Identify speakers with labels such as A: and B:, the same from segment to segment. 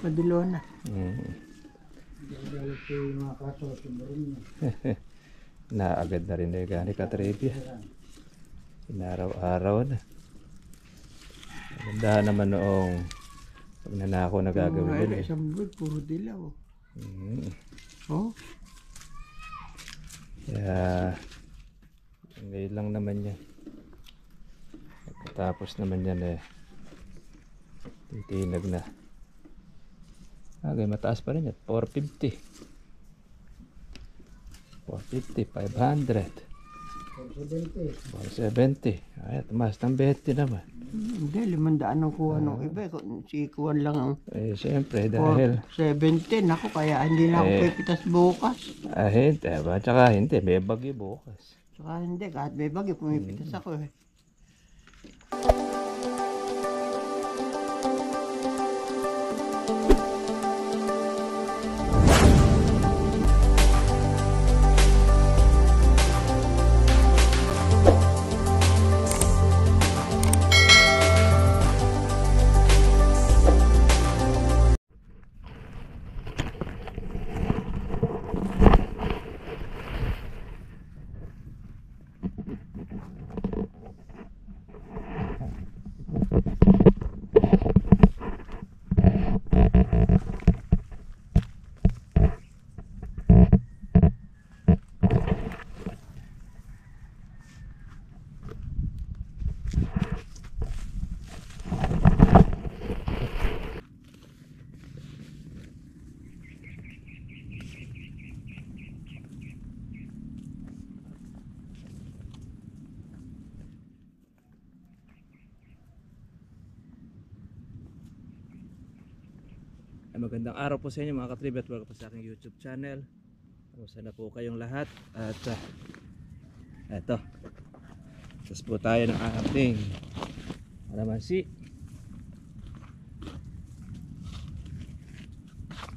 A: Madulona.
B: Naagad na rin gani katribya. Inaraw-araw na. Maganda naman noong pag nanako na gagawin yun eh.
A: Isang buwan, puro dilaw. Oh?
B: Kaya ngayon lang naman yan. Pagkatapos naman yan eh, titinag na. Mataas pa rin yan. 450. 450, 500. 470. Ay, tumaas ng 20 naman.
A: Hindi, 500 ang kuha nung iba. Si kuha lang ang
B: Eh, siyempre, dahil
A: 17. Ako, kaya hindi na ako pipitas bukas.
B: hindi, tsaka hindi, may bagyo bukas.
A: Tsaka hindi, kahit may bagyo, pumipitas ako eh.
B: Magandang araw po sa inyo mga katrib at welcome po sa aking YouTube channel. Kumusta na po kayong lahat? At eto, tas po tayo ng ating kalamansi.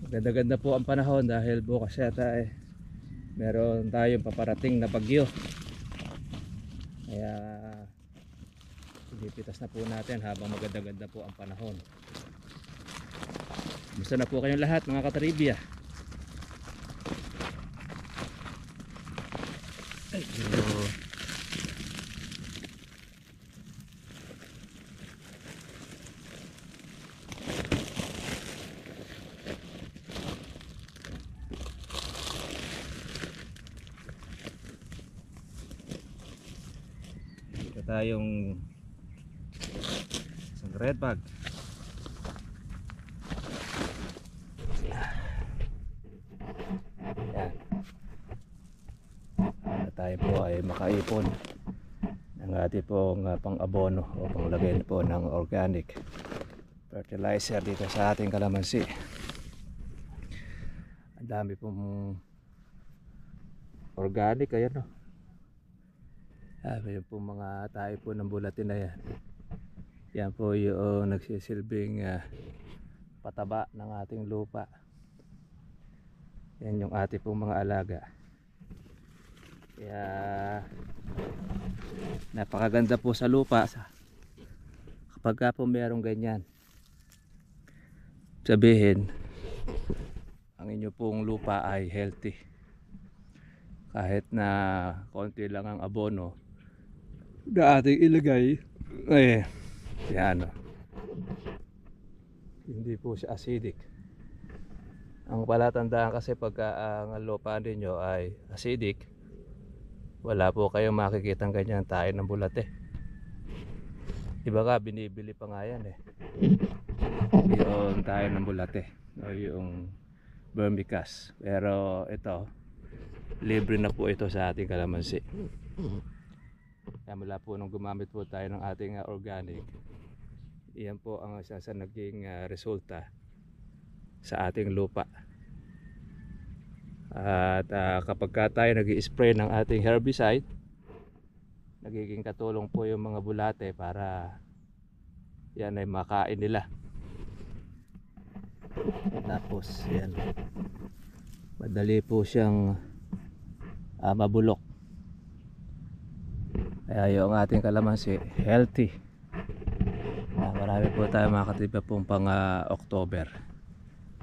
B: Ganda-ganda po ang panahon dahil bukas yata meron tayong paparating na bagyo. Kaya pipitas na po natin habang maganda-ganda po ang panahon. Gusto na po kayong lahat mga katribya. Ito tayong isang red bag. Tayo po ay makaipon ng ating pong pang-abono o panglagay po ng organic fertilizer dito sa ating kalamansi. Ang dami pong organic, ayan o. Yun po mga tayo po ng bulatin na yan. Yan po yung nagsisilbing pataba ng ating lupa. Yan yung ating pong mga alaga. Kaya napakaganda po sa lupa kapag po mayroong ganyan. Sabihin ang inyo pong lupa ay healthy. Kahit na konti lang ang abono na ating ilagay, yan, hindi po siya acidic. Ang palatandaan kasi pagka ang lupa ninyo ay acidic, wala po kayong makikitang ganyan tayo ng bulate. Iba ka, binibili pa nga yan yung tayo ng bulate o yung vermicast. Pero ito, libre na po ito sa ating kalamansi. Kaya mula po nung gumamit po tayo ng ating organic, iyan po ang isa sa naging resulta sa ating lupa. At kapag tayo nag-i-spray ng ating herbicide, nagiging katulong po yung mga bulate para yan ay makain nila. Tapos yan, madali po siyang mabulok. Kaya yung ating kalamansi healthy. Marami po tayo mga katiba pong pang October.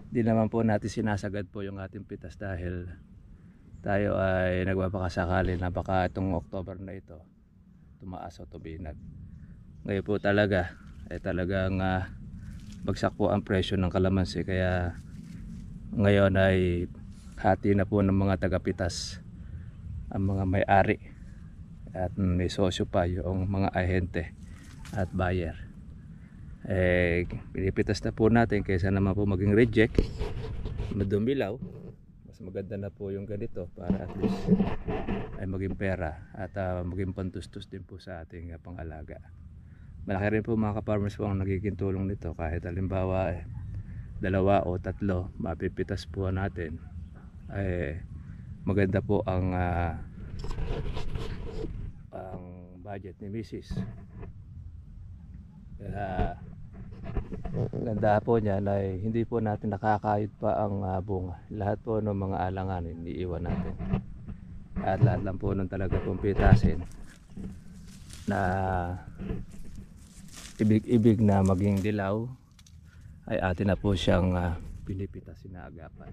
B: di naman po natin sinasagad po yung ating pitas dahil tayo ay nagbabakasakali na baka itong October na ito tumaas o tubinag. Ngayon po talaga ay talagang bagsak po ang presyo ng kalamansi, kaya ngayon ay hati na po ng mga tagapitas ang mga may-ari at may sosyo pa yung mga ahente at buyer. Pinipitas na po natin kaysa naman po maging reject, madumilaw. Mas maganda na po yung ganito para at least ay maging pera at maging pantustos din po sa ating pangalaga. Malaki rin po mga ka-farmers po ang nagiging tulong nito, kahit halimbawa 2 o 3 mapipitas po natin, ay maganda po ang budget ni Mrs. Kaya ganda po niyan ay hindi po natin nakakayod pa ang bunga. Lahat po ng mga alanganin iiwan natin. At lahat lang po ng talaga pong pitasin na ibig na maging dilaw ay atin na po siyang pinipitasin na agapan.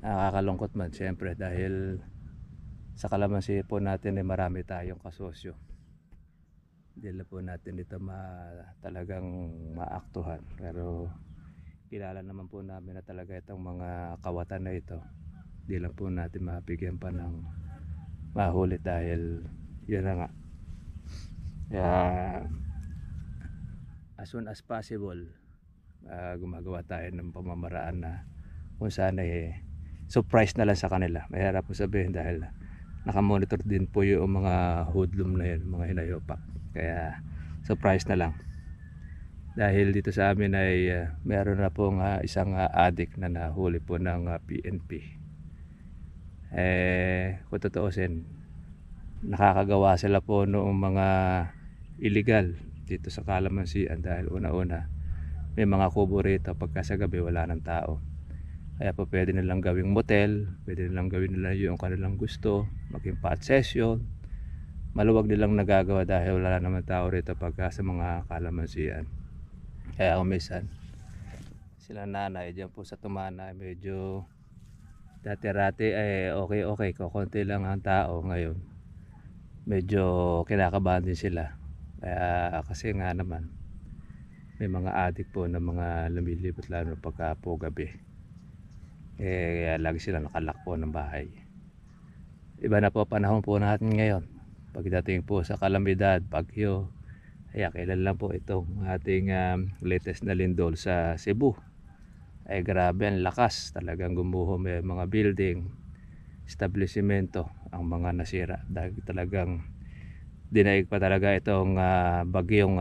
B: Nakakalungkot man siyempre dahil sa kalamansi po natin ay marami tayong kasosyo. Hindi lang po natin ito talagang maaktuhan, pero kilala naman po namin na talaga itong mga kawatan na ito. Hindi lang po natin mabigyan pa ng mahulit dahil yun na nga. Kaya as soon as possible gumagawa tayo ng pamamaraan na kung saan surprise na lang sa kanila. Mahirap po sabihin dahil nakamonitor din po yung mga hoodlum na yun, mga hinayopak. Kaya surprise na lang. Dahil dito sa amin ay meron na pong isang addict na nahuli po ng PNP. Kung totoosin, nakakagawa sila po noong mga illegal dito sa kalamansian dahil una-una may mga kubo rito, pagka sa gabi wala ng tao. Kaya po pwede nilang gawing motel, pwede nilang gawin nila yung kanilang gusto, maging pot session. Maluwag nilang nagagawa dahil wala naman tao rito pagka sa mga kalamansian. Kaya kung minsan sila nanay dyan po sa Tumana, medyo dati-rati okay, kukunti lang ang tao. Ngayon medyo kinakabahan din sila. Kaya kasi nga naman may mga adik po na mga lumilipot lalo pagka po gabi. Kaya lagi sila nakalak po ng bahay. Iba na po panahon po natin ngayon. Pagdating po sa kalamidad, bagyo, kaya kailan lang po itong ating latest na lindol sa Cebu. Ay grabe ang lakas, talagang gumuho, may mga building, establishmento ang mga nasira. Dahil talagang dinaig pa talaga itong bagyong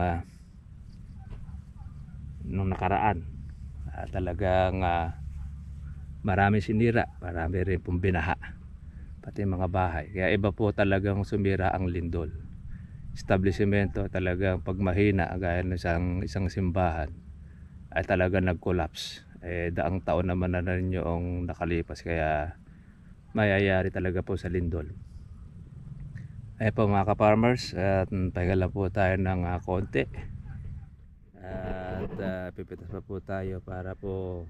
B: nung nakaraan. Talagang marami sinira, marami rin pong binaha, pati mga bahay. Kaya iba po talagang sumira ang lindol. Establishmento talagang pag mahina, gaya ng isang simbahan, ay talagang nag-collapse. Daang taon naman na rin yung nakalipas, kaya mayayari talaga po sa lindol. Ay po mga ka-farmers, at pahinga lang po tayo ng konti. At pipitas pa po tayo para po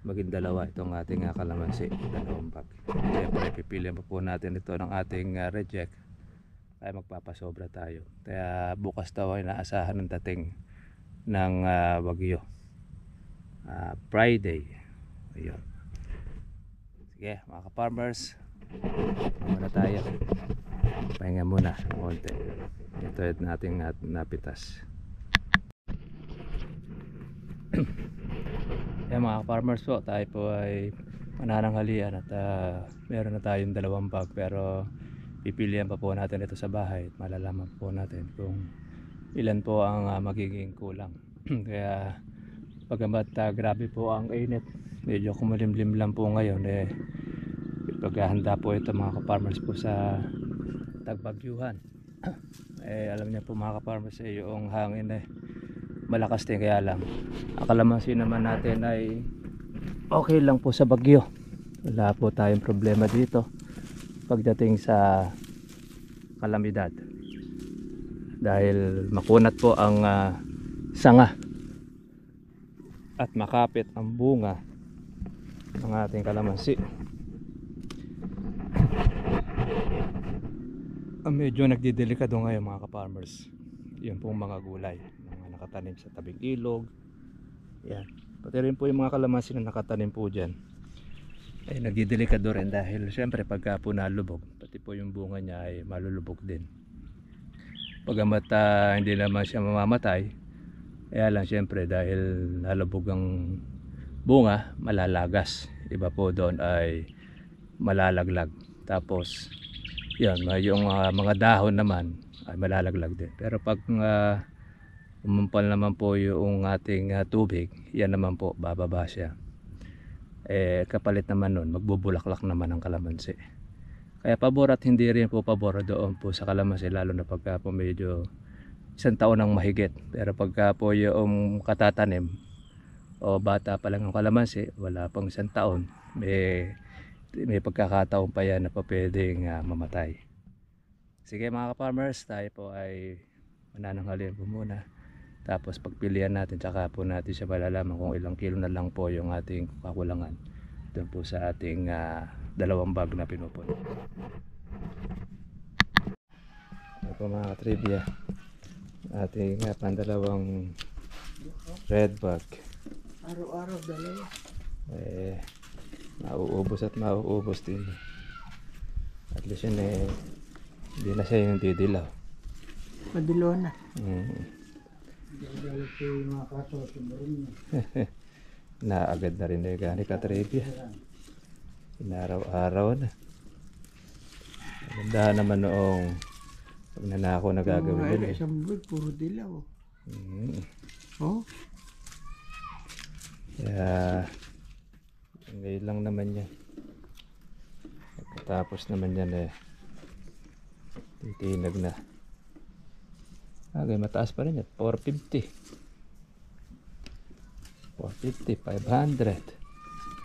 B: maging 2 itong ating kalamansi, 2 bag. Siyempre pipilihan pa po natin ito ng ating reject, ay magpapasobra tayo. Kaya bukas daw ay naasahan ng dating ng bagyo, Friday. Ayun. Sige mga ka-farmers, muna tayo, pahinga muna ng konti. Ito yung ating napitas. Yan mga farmers po, tayo po ay manananghalian at meron na tayong 2 bag, pero pipilihan pa po natin ito sa bahay at malalaman po natin kung ilan po ang magiging kulang. Kaya pagamat grabe po ang init, medyo kumulimlim lang po ngayon, paghahanda po ito mga ka-farmers po sa tagbagyuhan. Alam niyo po mga ka-farmers, yung hangin malakas din, kaya lang ang kalamansi naman natin ay okay lang po sa bagyo. Wala po tayong problema dito pagdating sa kalamidad dahil makunat po ang sanga at makapit ang bunga ng ating kalamansi. Medyo nagdidelikado ngayon mga ka-farmers. Yun pong mga gulay na nakatanim sa tabing ilog. Yan. Pati rin po yung mga kalamansi na nakatanim po dyan ay nagdidelikado rin dahil syempre pagka po nalubog, pati po yung bunga niya ay malulubog din. Pagamat hindi naman siya mamamatay, kaya lang syempre dahil nalubog ang bunga, malalagas. Iba po doon ay malalaglag. Tapos yan, yung mga dahon naman ay malalaglag din. Pero pag umumpal naman po yung ating tubig, yan naman po bababa siya. Kapalit naman nun, magbubulaklak naman ang kalamansi. Kaya pabor at hindi rin po pabor doon po sa kalamansi, lalo na pagka po medyo isang taon ang mahigit. Pero pagka po yung katatanim o bata pa lang ang kalamansi, wala pang isang taon, may pagkakataon pa yan na pa pwedeng mamatay. Sige mga ka-farmers, tayo po ay manananghalin po muna. Tapos pagpilian natin, tsaka po natin siya malalaman kung ilang kilo na lang po yung ating kakulangan doon po sa ating 2 bag na pinupuno. Ito po mga trivia, ating pandalawang red bag.
A: Araw-araw dalawa.
B: Mauubos at mauubos din. At least yun hindi na siya yung didilaw.
A: Madilaw na.
B: Naagad na rin na yung gani ka-trivia. Inaraw-araw na. Maganda naman noong pag nanako na gagawin nila.
A: Isang buwan, puro dilaw. Oh?
B: Kaya ngayon lang naman yan. Pagkatapos naman yan titinag na. Mataas pa rin yan. 450. 450, 500.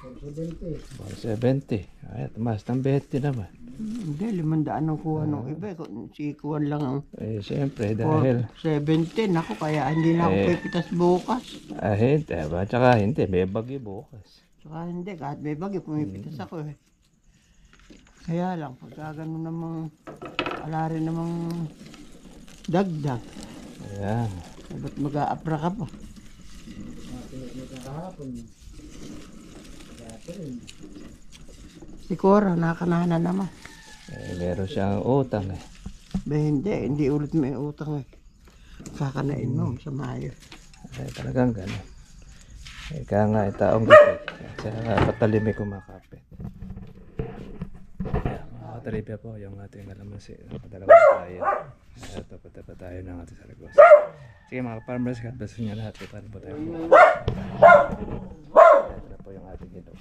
B: 470. Ay, tumaas ng 20 naman.
A: Hindi, 500 ang kuha nung iba. Si kuwan lang ang
B: Siyempre, dahil
A: 17. Ako, kaya hindi na ako pipitas bukas.
B: hindi. Tsaka hindi, may bagyo bukas.
A: Tsaka hindi, kahit may bagyo, pumipitas ako eh. Kaya lang, pagka gano'n namang, ala rin namang dagdag.
B: Ayan.
A: Ba't mag-aapra ka pa? Si Cora, nakanahan na naman.
B: Meron siyang utang eh.
A: Hindi ulit may utang eh. Kakanain mo sa Mayo.
B: Talagang gano'n. Kaya nga itaong gupit. Sa patalimik kumakapit. Mga trivia po yung ating kalamansi. Nakadalawang tayo. Ito pa tayo ng ating saragos. Sige mga farmers, God bless nyo lahat. Paano po tayo? Ito na po yung ating hinog.